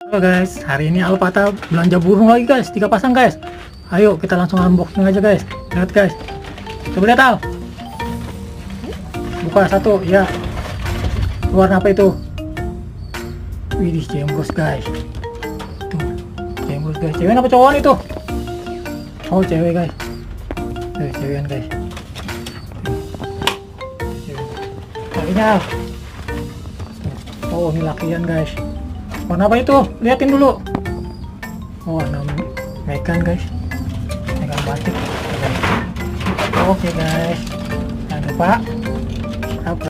Halo guys, hari ini Alpata belanja burung lagi guys, 3 pasang guys. Ayo kita langsung unboxing aja guys. Lihat guys, coba lihat Al. Buka satu, ya. Warna apa itu? Widih, jembros guys. Tuh, jembros guys. Cewek apa cowok itu? Oh cewek guys. Cewekan guys. Lakinya Al. Oh ini lakian guys. Warna apa itu? Liatin dulu. Oh warna mekan guys. Mekan batik. Oke guys. Jangan lupa